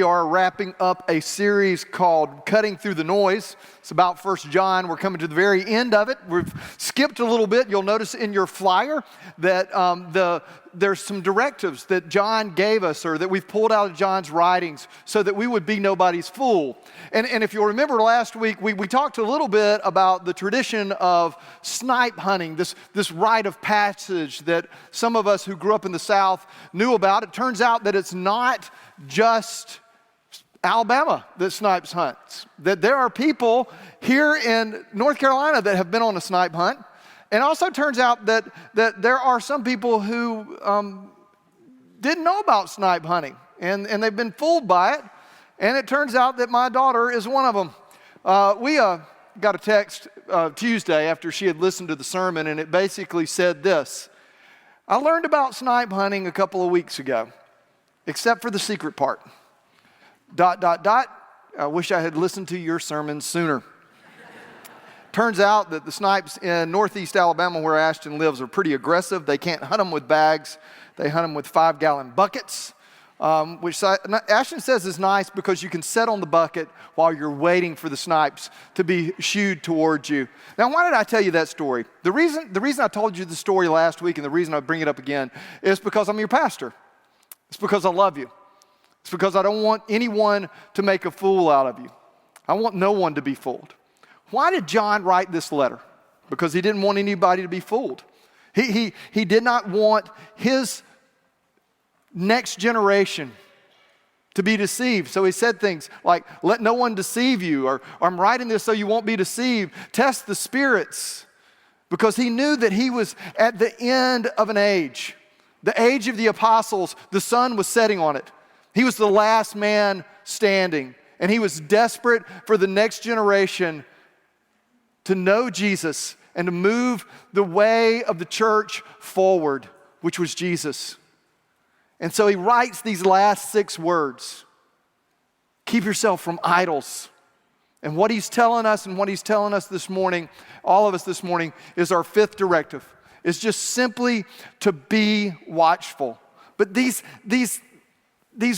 We are wrapping up a series called Cutting Through the Noise. It's about 1 John. We're coming to the very end of it. We've skipped a little bit. You'll notice in your flyer that there's some directives that John gave us, or that we've pulled out of John's writings so that we would be nobody's fool. And if you'll remember last week, we talked a little bit about the tradition of snipe hunting, this rite of passage that some of us who grew up in the South knew about. It turns out that it's not just Alabama that snipes hunts, that there are people here in North Carolina that have been on a snipe hunt. And also turns out that there are some people who didn't know about snipe hunting, and they've been fooled by it. And it turns out that my daughter is one of them. We got a text Tuesday after she had listened to the sermon, and it basically said this: I learned about snipe hunting a couple of weeks ago, except for the secret part. ... I wish I had listened to your sermon sooner. Turns out that the snipes in northeast Alabama, where Ashton lives, are pretty aggressive. They can't hunt them with bags. They hunt them with 5-gallon buckets, which Ashton says is nice because you can sit on the bucket while you're waiting for the snipes to be shooed towards you. Now, why did I tell you that story? The reason I told you the story last week, and the reason I bring it up again, is because I'm your pastor. It's because I love you. It's because I don't want anyone to make a fool out of you. I want no one to be fooled. Why did John write this letter? Because he didn't want anybody to be fooled. He did not want his next generation to be deceived. So he said things like, let no one deceive you, or I'm writing this so you won't be deceived. Test the spirits. Because he knew that he was at the end of an age. The age of the apostles, the sun was setting on it. He was the last man standing, and he was desperate for the next generation to know Jesus and to move the way of the church forward, which was Jesus. And so he writes these last 6 words: keep yourself from idols. And what he's telling us, and what he's telling us this morning, all of us this morning, is our 5th directive. It's just simply to be watchful. But these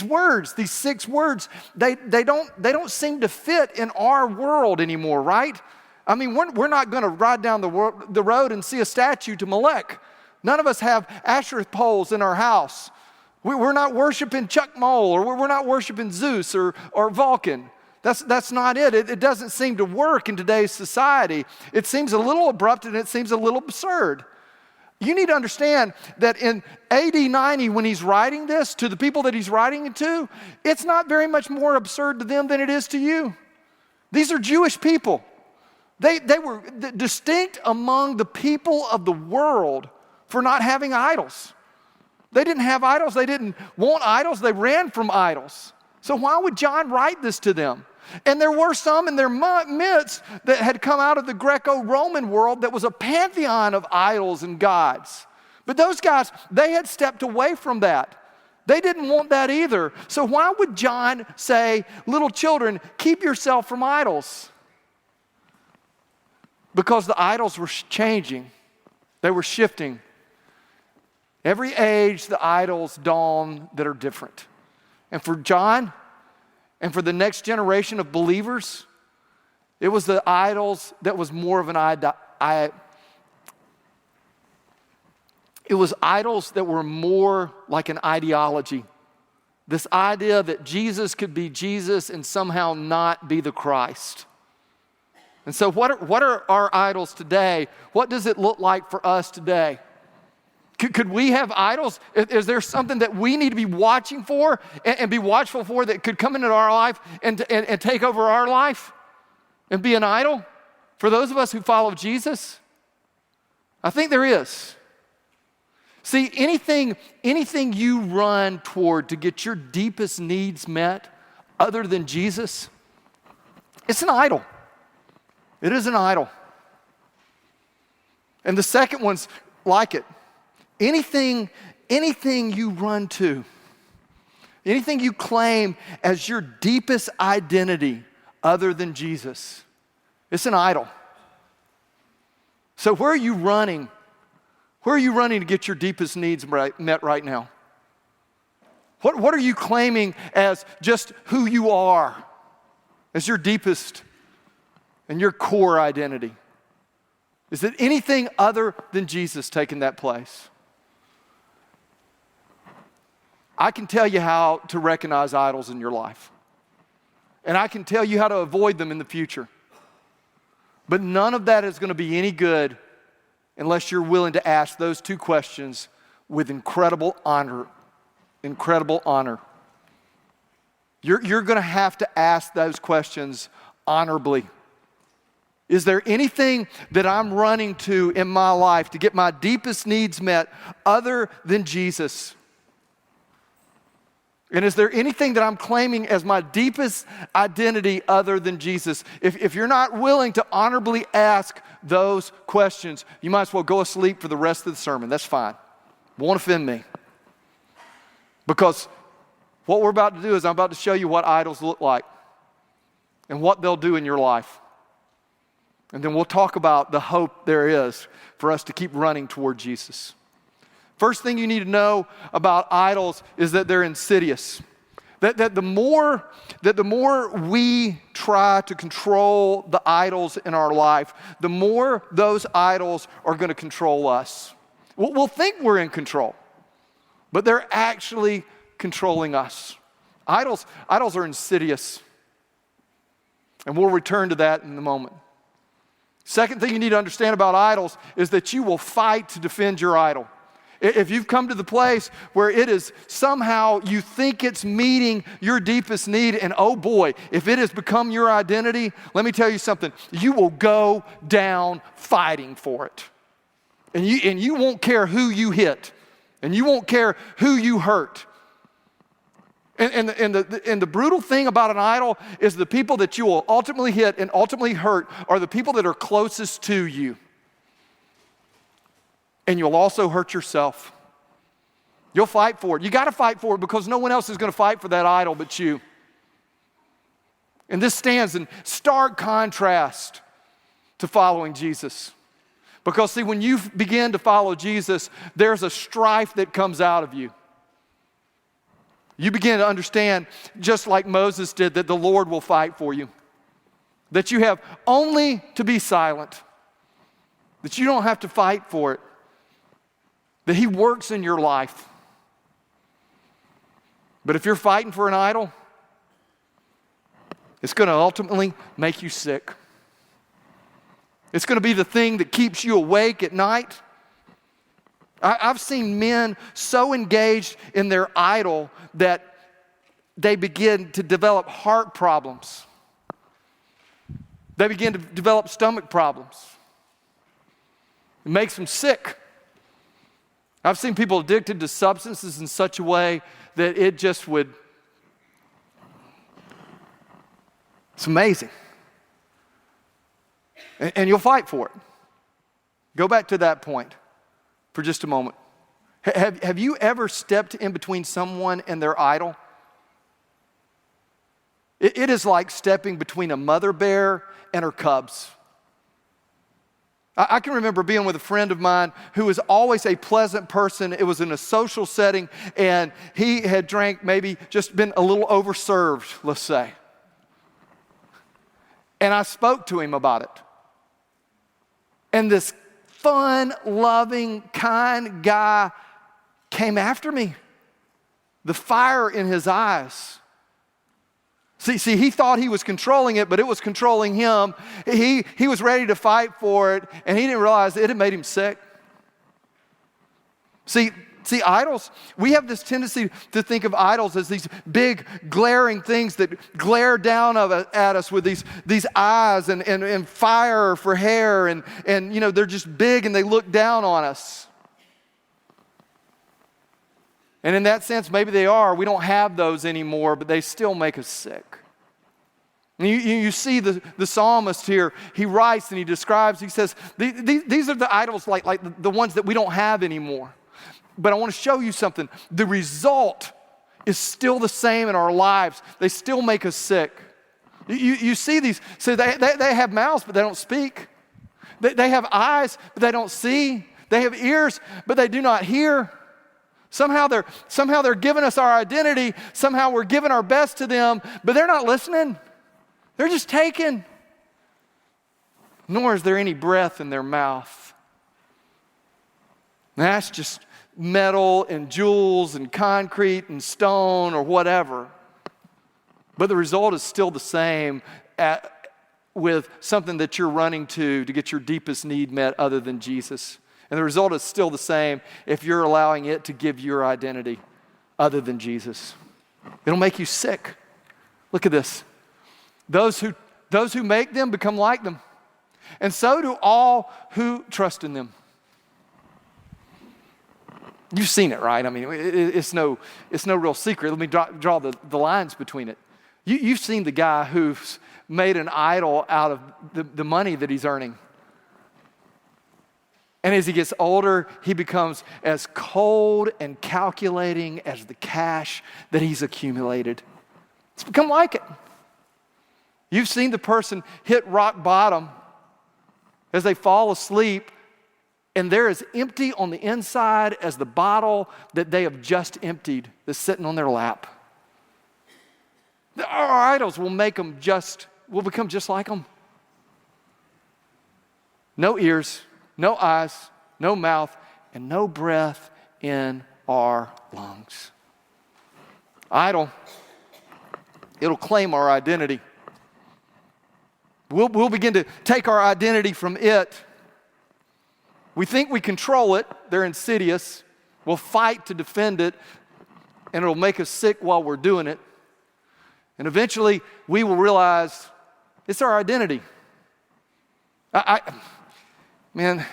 words, these 6 words, they don't seem to fit in our world anymore, right? I mean, we're not going to ride down the road and see a statue to Molech. None of us have Asherah poles in our house. We're not worshiping Chuck Mole, or we're not worshiping Zeus or Vulcan. That's not it. It doesn't seem to work in today's society. It seems a little abrupt, and it seems a little absurd. You need to understand that in AD 90, when he's writing this to the people that he's writing it to, it's not very much more absurd to them than it is to you. These are Jewish people. They were distinct among the people of the world for not having idols. They didn't have idols. They didn't want idols. They ran from idols. So why would John write this to them? And there were some in their midst that had come out of the Greco-Roman world that was a pantheon of idols and gods. But those guys, they had stepped away from that. They didn't want that either. So why would John say, little children, keep yourself from idols? Because the idols were changing. They were shifting. Every age, the idols dawn that are different. And for John, and for the next generation of believers, it was the idols that was more of it was idols that were more like an ideology. This idea that Jesus could be Jesus and somehow not be the Christ. And so what are our idols today? What does it look like for us today? Could we have idols? Is there something that we need to be watching for and be watchful for that could come into our life and take over our life and be an idol for those of us who follow Jesus? I think there is. See, anything you run toward to get your deepest needs met other than Jesus, it's an idol. It is an idol. And the second one's like it. Anything you run to, anything you claim as your deepest identity other than Jesus, it's an idol. So where are you running? Where are you running to get your deepest needs met right now? What are you claiming as just who you are, as your deepest and your core identity? Is it anything other than Jesus taking that place? I can tell you how to recognize idols in your life. And I can tell you how to avoid them in the future. But none of that is going to be any good unless you're willing to ask those two questions with incredible honor. Incredible honor. You're going to have to ask those questions honorably. Is there anything that I'm running to in my life to get my deepest needs met other than Jesus? And is there anything that I'm claiming as my deepest identity other than Jesus? If you're not willing to honorably ask those questions, you might as well go asleep for the rest of the sermon. That's fine. Won't offend me. Because what we're about to do is I'm about to show you what idols look like and what they'll do in your life. And then we'll talk about the hope there is for us to keep running toward Jesus. First thing you need to know about idols is that they're insidious. That the more we try to control the idols in our life, the more those idols are going to control us. We'll think we're in control, but they're actually controlling us. Idols are insidious. And we'll return to that in a moment. Second thing you need to understand about idols is that you will fight to defend your idol. If you've come to the place where it is somehow you think it's meeting your deepest need, and oh boy, if it has become your identity, let me tell you something, you will go down fighting for it. And you won't care who you hit, and you won't care who you hurt. And the brutal thing about an idol is the people that you will ultimately hit and ultimately hurt are the people that are closest to you. And you'll also hurt yourself. You'll fight for it. You got to fight for it because no one else is going to fight for that idol but you. And this stands in stark contrast to following Jesus. Because see, when you begin to follow Jesus, there's a strife that comes out of you. You begin to understand, just like Moses did, that the Lord will fight for you. That you have only to be silent. That you don't have to fight for it. That He works in your life. But if you're fighting for an idol, it's going to ultimately make you sick. It's going to be the thing that keeps you awake at night. I've seen men so engaged in their idol that they begin to develop heart problems. They begin to develop stomach problems. It makes them sick. I've seen people addicted to substances in such a way that it just would, it's amazing. And you'll fight for it. Go back to that point for just a moment. Have you ever stepped in between someone and their idol? It is like stepping between a mother bear and her cubs. I can remember being with a friend of mine who was always a pleasant person. It was in a social setting, and he had drank, maybe just been a little overserved, let's say. And I spoke to him about it. And this fun, loving, kind guy came after me. The fire in his eyes. See, he thought he was controlling it, but it was controlling him. He was ready to fight for it, and he didn't realize it had made him sick. See, idols, we have this tendency to think of idols as these big, glaring things that glare down at us with these eyes and fire for hair, and you know, they're just big and they look down on us. And in that sense, maybe they are. We don't have those anymore, but they still make us sick. And you see the psalmist here, he writes and he describes, he says, these are the idols like the ones that we don't have anymore. But I want to show you something. The result is still the same in our lives. They still make us sick. You see these, so they have mouths, but they don't speak. They have eyes, but they don't see. They have ears, but they do not hear. Somehow they're giving us our identity. Somehow we're giving our best to them, but they're not listening. They're just taking. Nor is there any breath in their mouth. And that's just metal and jewels and concrete and stone or whatever. But the result is still the same with something that you're running to get your deepest need met other than Jesus. And the result is still the same if you're allowing it to give your identity other than Jesus. It'll make you sick. Look at this. Those who make them become like them. And so do all who trust in them. You've seen it, right? I mean, it's no real secret. Let me draw the lines between it. You've seen the guy who's made an idol out of the money that he's earning. And as he gets older, he becomes as cold and calculating as the cash that he's accumulated. It's become like it. You've seen the person hit rock bottom as they fall asleep, and they're as empty on the inside as the bottle that they have just emptied that's sitting on their lap. Our idols will become just like them. No ears, no eyes, no mouth, and no breath in our lungs. Idol, it'll claim our identity. We'll begin to take our identity from it. We think we control it. They're insidious. We'll fight to defend it, and it'll make us sick while we're doing it. And eventually, we will realize it's our identity. Man,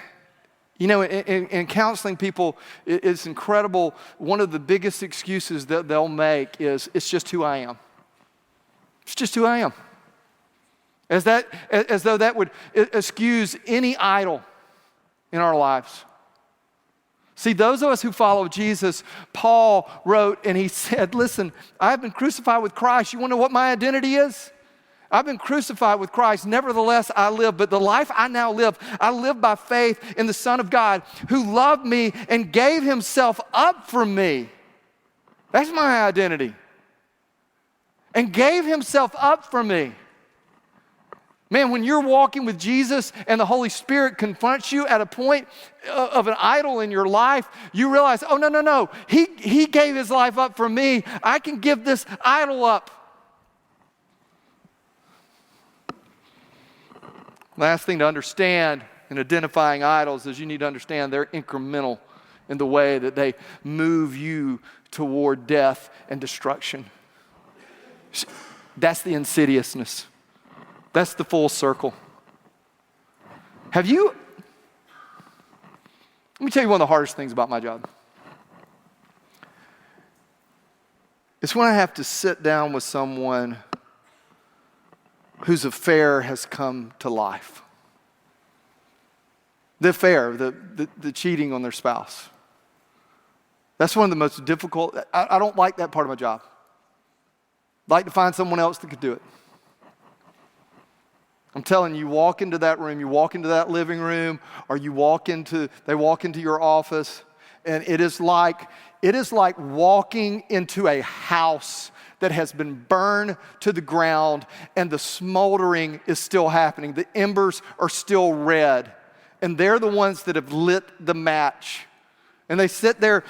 you know, in counseling people, it's incredible. One of the biggest excuses that they'll make is, it's just who I am. It's just who I am. As though that would excuse any idol in our lives. See, those of us who follow Jesus, Paul wrote and he said, listen, I've been crucified with Christ. You want to know what my identity is? I've been crucified with Christ. Nevertheless, I live. But the life I now live, I live by faith in the Son of God who loved me and gave himself up for me. That's my identity. And gave himself up for me. Man, when you're walking with Jesus and the Holy Spirit confronts you at a point of an idol in your life, you realize, oh, no. He gave his life up for me. I can give this idol up. Last thing to understand in identifying idols is you need to understand they're incremental in the way that they move you toward death and destruction. That's the insidiousness. That's the full circle. Let me tell you one of the hardest things about my job. It's when I have to sit down with someone whose affair has come to life. The affair, the cheating on their spouse. That's one of the most difficult. I don't like that part of my job. I'd like to find someone else that could do it. I'm telling you, walk into that room, you walk into that living room, or they walk into your office, and it is like walking into a house that has been burned to the ground, and the smoldering is still happening. The embers are still red, and they're the ones that have lit the match. And they sit there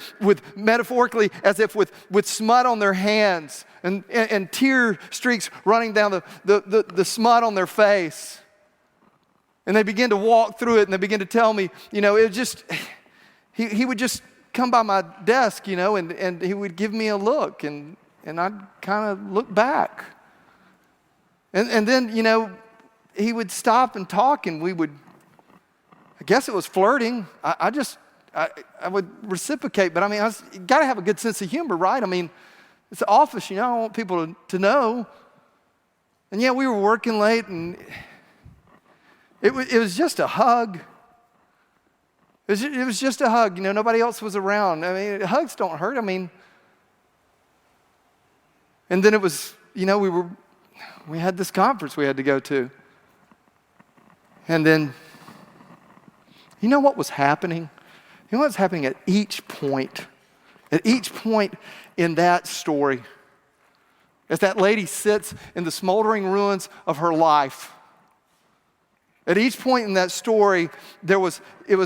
metaphorically, as if with smut on their hands and tear streaks running down the smut on their face. And they begin to walk through it, and they begin to tell me, he would just come by my desk, and he would give me a look, and I'd kind of look back. And then, he would stop and talk, and we would, I guess it was flirting. I would reciprocate, but you got to have a good sense of humor, right? It's an office, I don't want people to know. And yeah, we were working late, and it was just a hug. It was just a hug, nobody else was around. Hugs don't hurt, And then it was, we had this conference we had to go to. And then, what was happening? What's happening at each point At each point in that story, as that lady sits in the smoldering ruins of her life, at each point in that story, it was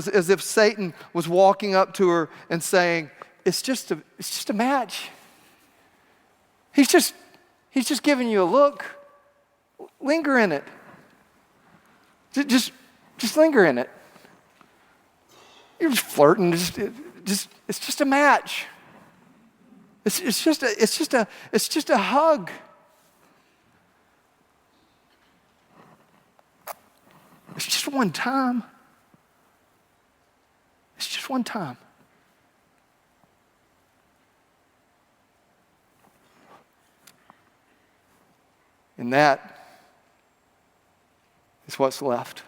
as if Satan was walking up to her and saying, it's just a match. He's just giving you a look. Linger in it. Just linger in it. You're just flirting. It's just a match. It's just a hug. It's just one time. It's just one time. And that is what's left.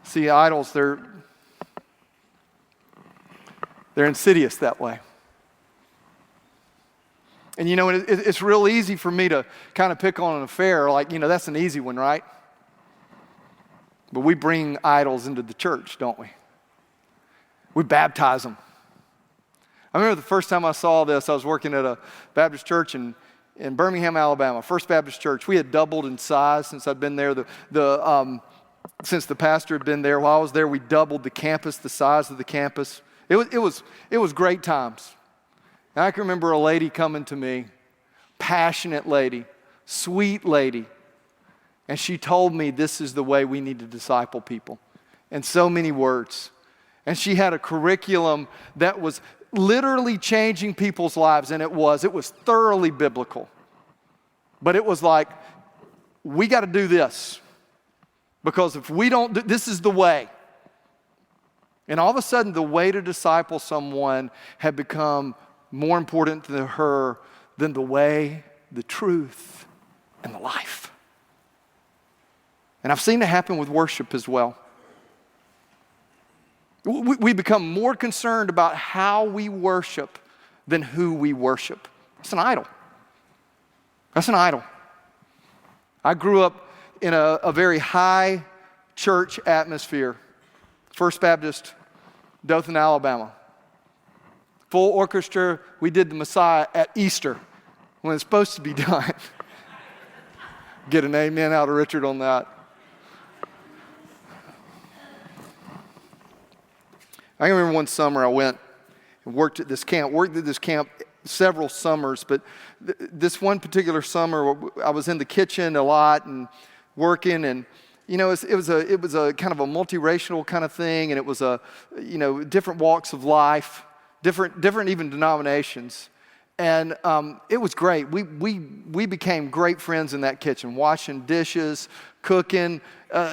See, idols, they're insidious that way. And you know, it's real easy for me to kind of pick on an affair, like, you know, that's an easy one, right? But we bring idols into the church, don't we? We baptize them. I remember the first time I saw this, I was working at a Baptist church in Birmingham, Alabama, First Baptist Church. We had doubled in size since I'd been there. Since the pastor had been there, while I was there, we doubled the campus, the size of the campus. It was great times. And I can remember a lady coming to me, passionate lady, sweet lady, and she told me this is the way we need to disciple people. In so many words. And she had a curriculum that was literally changing people's lives, and it was thoroughly biblical. But it was like, we got to do this. Because if we don't do, this is the way. And all of a sudden, the way to disciple someone had become more important to her than the way, the truth, and the life. And I've seen it happen with worship as well. We become more concerned about how we worship than who we worship. That's an idol. That's an idol. I grew up in a very high church atmosphere. First Baptist, Dothan, Alabama. Full orchestra. We did the Messiah at Easter when it's supposed to be done. Get an amen out of Richard on that. I can remember one summer I went and worked at this camp several summers, but this one particular summer I was in the kitchen a lot and working, and you know, it was a kind of a multiracial kind of thing, and it was different walks of life, different even denominations, and it was great. We became great friends in that kitchen, washing dishes, cooking.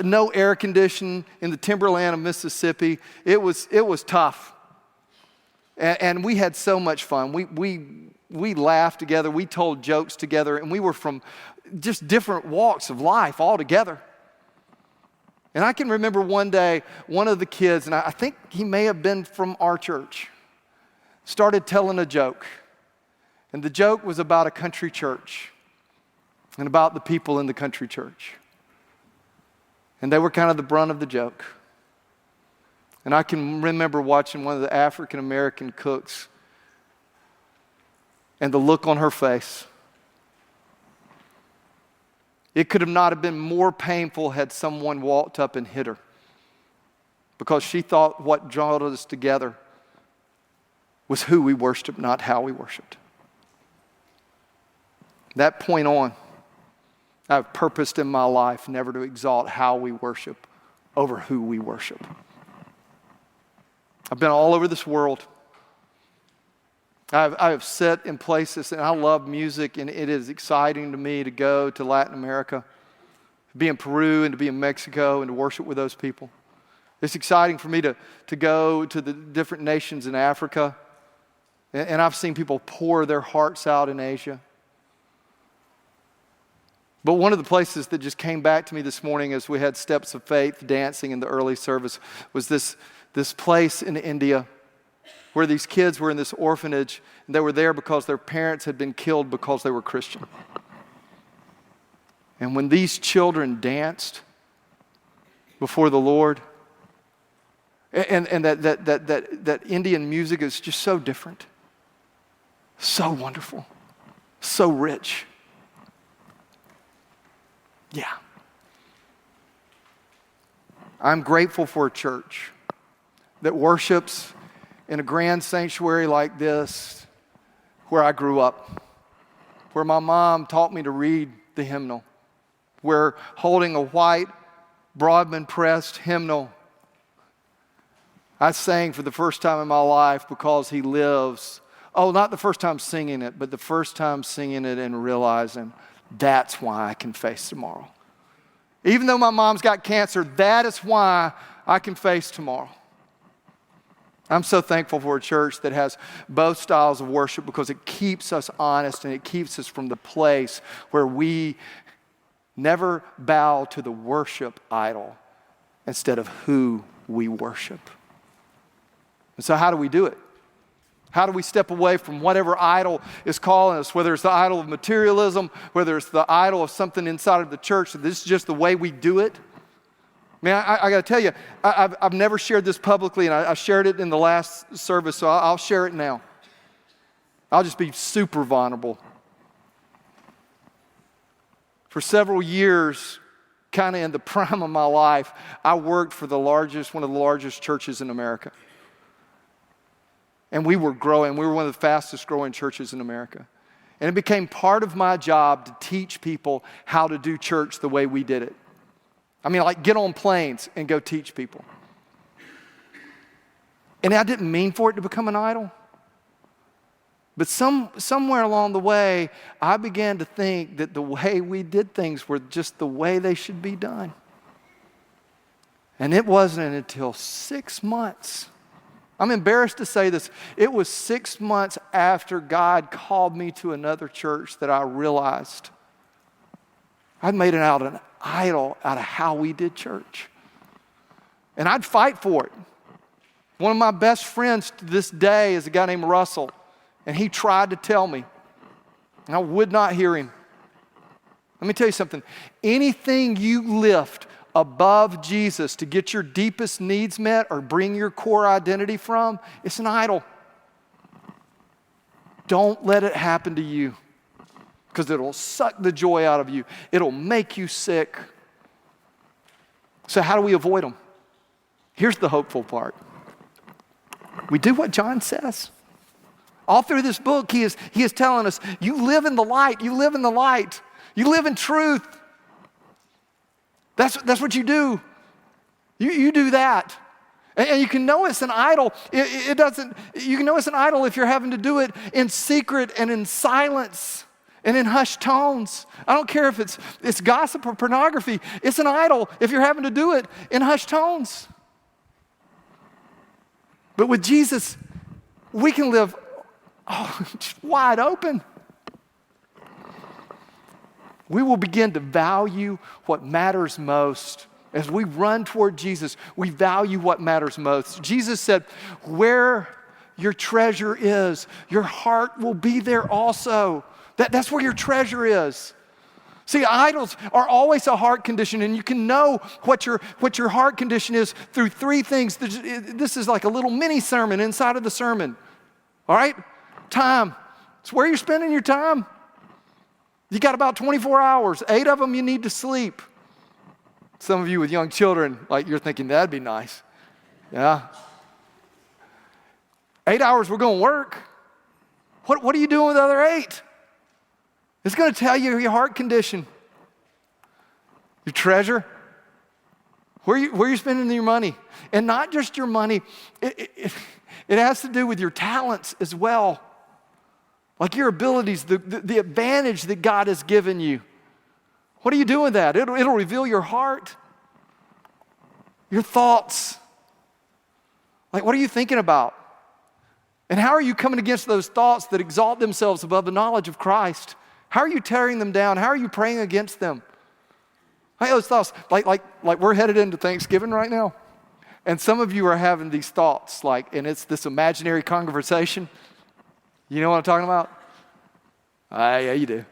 No air conditioning in the timberland of Mississippi. It was tough, and we had so much fun. We laughed together. We told jokes together, and we were from just different walks of life all together. And I can remember one day, one of the kids, and I think he may have been from our church, started telling a joke. And the joke was about a country church and about the people in the country church. And they were kind of the brunt of the joke. And I can remember watching one of the African American cooks and the look on her face. It could have not have been more painful had someone walked up and hit her, because she thought what drawn us together was who we worshiped, not how we worshiped. That point on, I've purposed in my life never to exalt how we worship over who we worship. I've been all over this world. I have sat in places, and I love music, and it is exciting to me to go to Latin America, to be in Peru and to be in Mexico and to worship with those people. It's exciting for me to go to the different nations in Africa, and I've seen people pour their hearts out in Asia. But one of the places that just came back to me this morning as we had Steps of Faith dancing in the early service was this place in India where these kids were in this orphanage, and they were there because their parents had been killed because they were Christian. And when these children danced before the Lord, And that Indian music is just so different, so wonderful, so rich. Yeah. I'm grateful for a church that worships in a grand sanctuary like this, where I grew up, where my mom taught me to read the hymnal, where holding a white Broadman-pressed hymnal, I sang for the first time in my life, Because He Lives. Oh, not the first time singing it, but the first time singing it and realizing that's why I can face tomorrow. Even though my mom's got cancer, that is why I can face tomorrow. I'm so thankful for a church that has both styles of worship, because it keeps us honest and it keeps us from the place where we never bow to the worship idol instead of who we worship. And so how do we do it? How do we step away from whatever idol is calling us, whether it's the idol of materialism, whether it's the idol of something inside of the church, that this is just the way we do it? Man, I got to tell you, I've never shared this publicly, and I shared it in the last service, so I'll share it now. I'll just be super vulnerable. For several years, kind of in the prime of my life, I worked for one of the largest churches in America. And we were growing. We were one of the fastest growing churches in America. And it became part of my job to teach people how to do church the way we did it. I mean, like, get on planes and go teach people. And I didn't mean for it to become an idol. But somewhere along the way, I began to think that the way we did things were just the way they should be done. And it wasn't until 6 months, I'm embarrassed to say this, it was 6 months after God called me to another church that I realized I'd made it out an idol out of how we did church. And I'd fight for it. One of my best friends to this day is a guy named Russell, and he tried to tell me, and I would not hear him. Let me tell you something. Anything you lift above Jesus to get your deepest needs met or bring your core identity from, it's an idol. Don't let it happen to you, because it'll suck the joy out of you. It'll make you sick. So how do we avoid them? Here's the hopeful part. We do what John says. All through this book, he is telling us, you live in the light. You live in the light. You live in truth. That's what you do. You do that. And you can know it's an idol. You can know it's an idol if you're having to do it in secret and in silence and in hushed tones. I don't care if it's gossip or pornography. It's an idol if you're having to do it in hushed tones. But with Jesus, we can live just wide open. We will begin to value what matters most. As we run toward Jesus, we value what matters most. Jesus said, where your treasure is, your heart will be there also. That's where your treasure is. See, idols are always a heart condition, and you can know what your heart condition is through three things. This is like a little mini sermon inside of the sermon. All right? Time. It's where you're spending your time. You got about 24 hours. 8 of them you need to sleep. Some of you with young children, like, you're thinking, that'd be nice. Yeah. 8 hours we're going to work. What are you doing with the other 8? It's going to tell you your heart condition. Your treasure. Where you spending your money. And not just your money. It has to do with your talents as well. Like your abilities, the advantage that God has given you. What are you doing with that? It'll reveal your heart, your thoughts. Like, what are you thinking about? And how are you coming against those thoughts that exalt themselves above the knowledge of Christ? How are you tearing them down? How are you praying against them? Hey, those thoughts, like we're headed into Thanksgiving right now. And some of you are having these thoughts, and it's this imaginary conversation. You know what I'm talking about? Yeah, you do.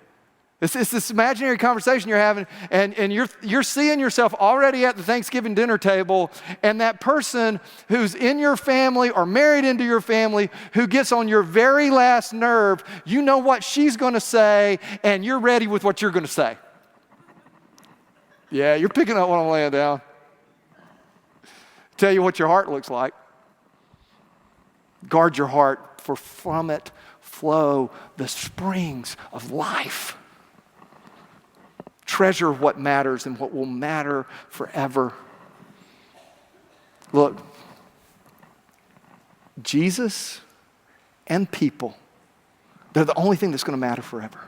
It's this imaginary conversation you're having, and you're seeing yourself already at the Thanksgiving dinner table, and that person who's in your family or married into your family who gets on your very last nerve, you know what she's going to say, and you're ready with what you're going to say. Yeah, you're picking up what I'm laying down. Tell you what your heart looks like. Guard your heart, for from it flow the springs of life. Treasure what matters and what will matter forever. Look, Jesus and people, they're the only thing that's going to matter forever.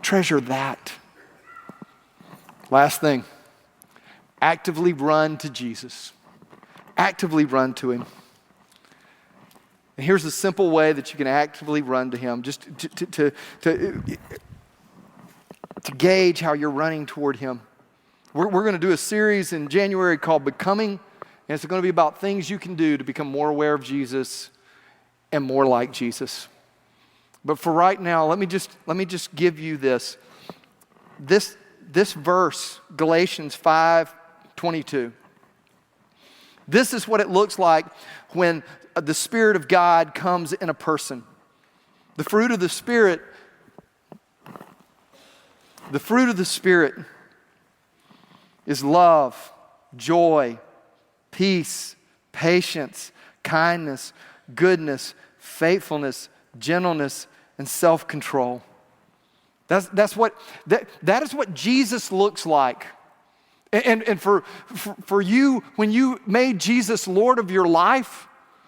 Treasure that. Last thing, actively run to Jesus. Actively run to him. And here's a simple way that you can actively run to him, just to gauge how you're running toward him. We're going to do a series in January called Becoming, and it's going to be about things you can do to become more aware of Jesus and more like Jesus. But for right now, let me just give you this. This verse, Galatians 5:22. This is what it looks like when the Spirit of God comes in a person. The fruit of the Spirit is love, joy, peace, patience, kindness, goodness, faithfulness, gentleness, and self-control. That is what Jesus looks like. And for you, when you made Jesus Lord of your life,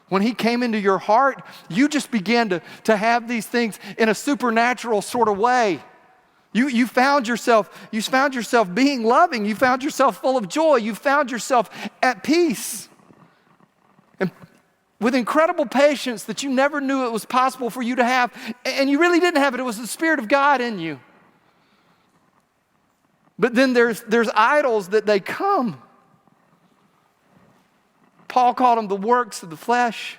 when he came into your heart, you just began to have these things in a supernatural sort of way. You found yourself being loving. You found yourself full of joy. You found yourself at peace. And with incredible patience that you never knew it was possible for you to have. And you really didn't have it. It was the Spirit of God in you. But then there's idols that they come. Paul called them the works of the flesh.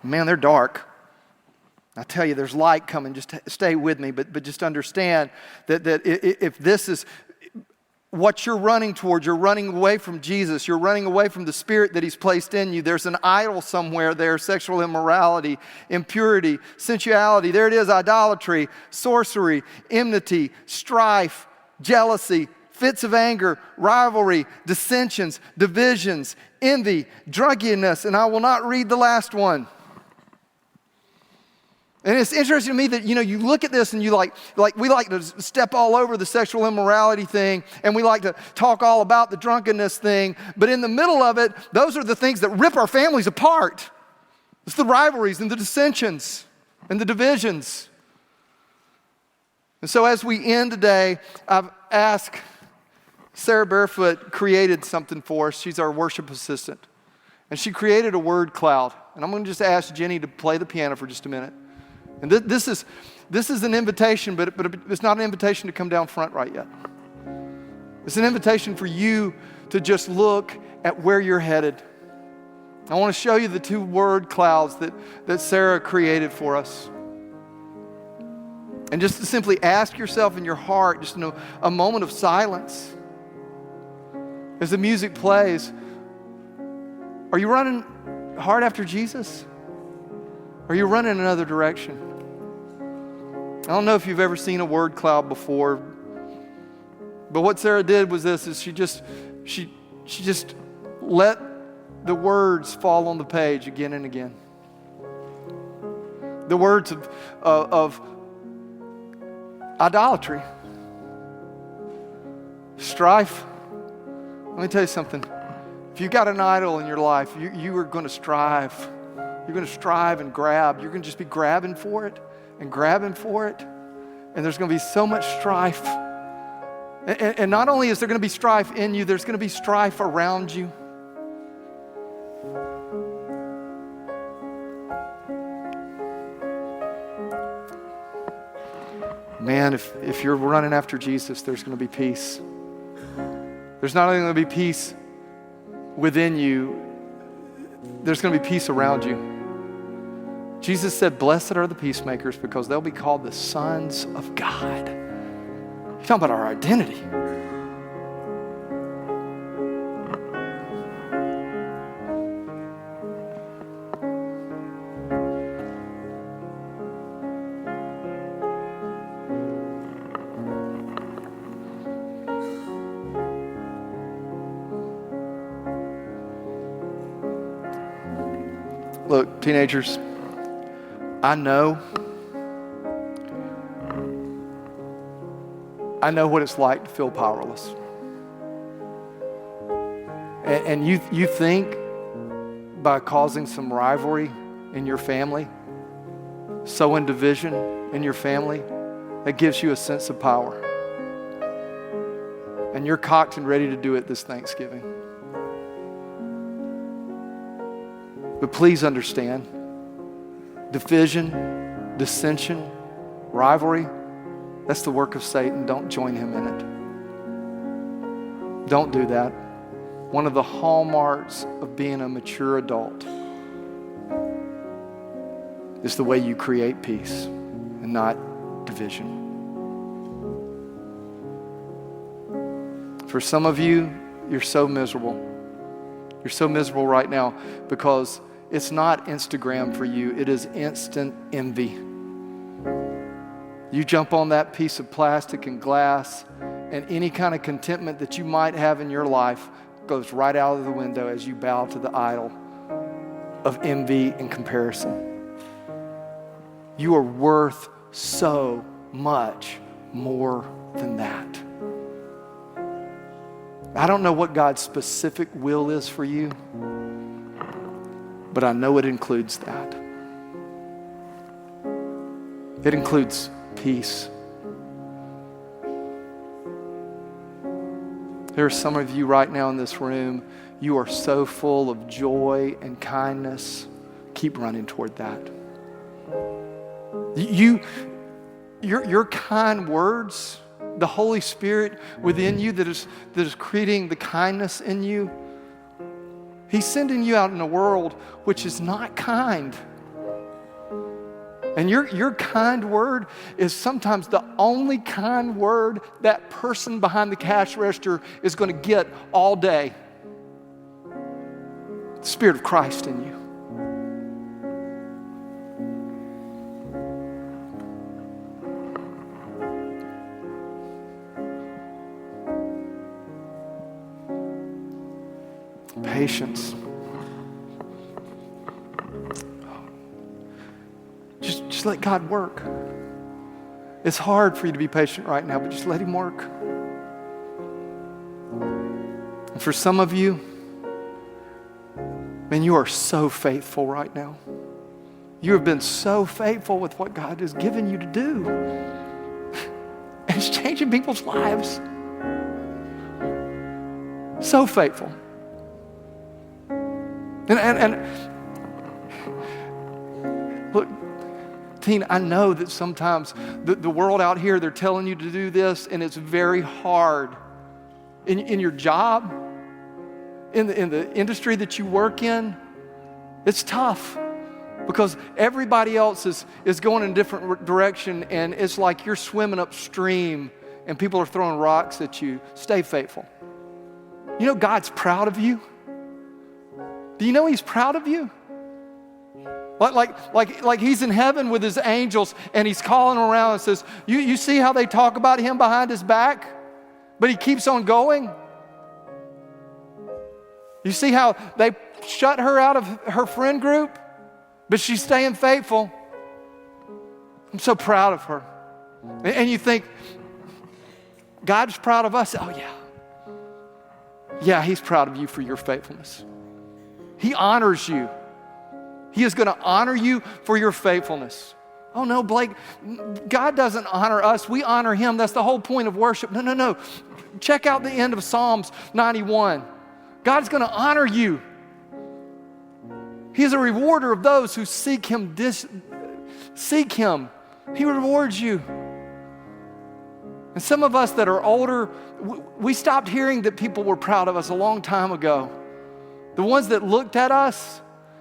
Man, they're dark. I tell you, there's light coming. Just stay with me, but just understand that if this is what you're running towards, you're running away from Jesus, you're running away from the Spirit that he's placed in you. There's an idol somewhere there, sexual immorality, impurity, sensuality. There it is, idolatry, sorcery, enmity, strife, jealousy, fits of anger, rivalry, dissensions, divisions, envy, drunkenness, and I will not read the last one. And it's interesting to me that, you look at this and we like to step all over the sexual immorality thing, and we like to talk all about the drunkenness thing, but in the middle of it, those are the things that rip our families apart. It's the rivalries and the dissensions and the divisions. And so as we end today, I've asked Sarah Barefoot created something for us. She's our worship assistant. And she created a word cloud. And I'm going to just ask Jenny to play the piano for just a minute. And this is an invitation, but it's not an invitation to come down front right yet. It's an invitation for you to just look at where you're headed. I want to show you the two word clouds that Sarah created for us. And just to simply ask yourself in your heart, just in a moment of silence, as the music plays, are you running hard after Jesus? Or are you running another direction? I don't know if you've ever seen a word cloud before, but what Sarah did was this: is she just let the words fall on the page again and again. The words of idolatry, strife. Let me tell you something. If you've got an idol in your life, you are going to strive. You're going to strive and grab. You're going to just be grabbing for it and grabbing for it. And there's going to be so much strife. And not only is there going to be strife in you, there's going to be strife around you. Man, if you're running after Jesus, there's going to be peace. There's not only going to be peace within you, there's going to be peace around you. Jesus said, blessed are the peacemakers because they'll be called the sons of God. You're talking about our identity. Look, teenagers, I know what it's like to feel powerless. And you think by causing some rivalry in your family, sowing division in your family, that gives you a sense of power. And you're cocked and ready to do it this Thanksgiving. But please understand, division, dissension, rivalry, that's the work of Satan. Don't join him in it. Don't do that. One of the hallmarks of being a mature adult is the way you create peace and not division. For some of you, you're so miserable. You're so miserable right now because it's not Instagram for you. It is instant envy. You jump on that piece of plastic and glass, and any kind of contentment that you might have in your life goes right out of the window as you bow to the idol of envy and comparison. You are worth so much more than that. I don't know what God's specific will is for you, but I know it includes that. It includes peace. There are some of you right now in this room, you are so full of joy and kindness. Keep running toward that. Your kind words, the Holy Spirit within you that is creating the kindness in you, He's sending you out in a world which is not kind. And your kind word is sometimes the only kind word that person behind the cash register is going to get all day. The Spirit of Christ in you. Patience. Just let God work. It's hard for you to be patient right now, but just let Him work. And for some of you, man, you are so faithful right now. You have been so faithful with what God has given you to do. And it's changing people's lives. So faithful. And look, teen, I know that sometimes the world out here, they're telling you to do this, and it's very hard. In your job, in the industry that you work in, it's tough because everybody else is going in a different direction, and it's like you're swimming upstream and people are throwing rocks at you. Stay faithful. You know God's proud of you. Do you know He's proud of you? Like He's in heaven with His angels and He's calling around and says, you see how they talk about Him behind His back, but He keeps on going? You see how they shut her out of her friend group, but she's staying faithful? I'm so proud of her. And you think, God's proud of us? Oh yeah. Yeah, He's proud of you for your faithfulness. He honors you. He is going to honor you for your faithfulness. Oh no, Blake, God doesn't honor us. We honor Him. That's the whole point of worship. No. Check out the end of Psalms 91. God's going to honor you. He is a rewarder of those who seek Him. Seek Him. He rewards you. And some of us that are older, we stopped hearing that people were proud of us a long time ago. The ones that looked at us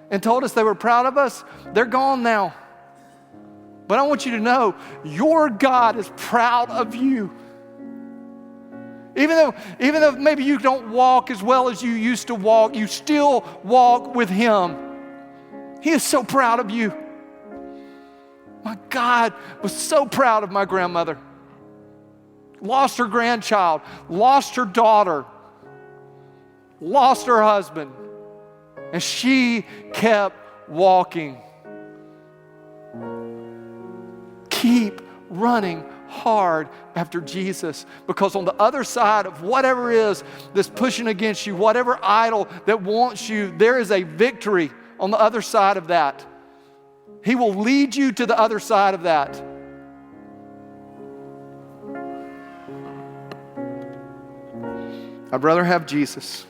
and told us they were proud of us, they're gone now. But I want you to know, your God is proud of you. Even though maybe you don't walk as well as you used to walk, you still walk with Him. He is so proud of you. My God was so proud of my grandmother. Lost her grandchild, lost her daughter, lost her husband, and she kept walking. Keep running hard after Jesus, because on the other side of whatever is that's pushing against you, whatever idol that wants you, there is a victory on the other side of that. He will lead you to the other side of that. I'd rather have Jesus.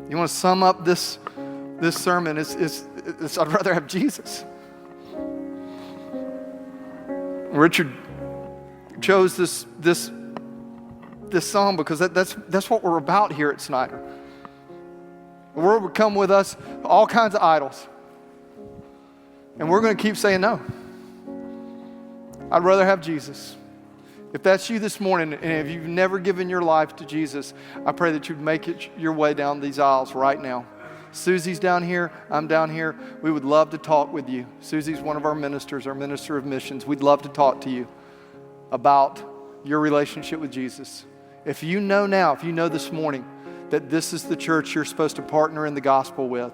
You want to sum up this sermon? It's I'd rather have Jesus. Richard chose this song because that's what we're about here at Snyder. The world would come with us all kinds of idols, and we're going to keep saying no. I'd rather have Jesus. If that's you this morning, and if you've never given your life to Jesus, I pray that you'd make it your way down these aisles right now. Susie's down here. I'm down here. We would love to talk with you. Susie's one of our ministers, our minister of missions. We'd love to talk to you about your relationship with Jesus. If you know now, if you know this morning that this is the church you're supposed to partner in the gospel with,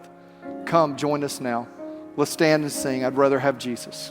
come join us now. Let's stand and sing, I'd rather have Jesus.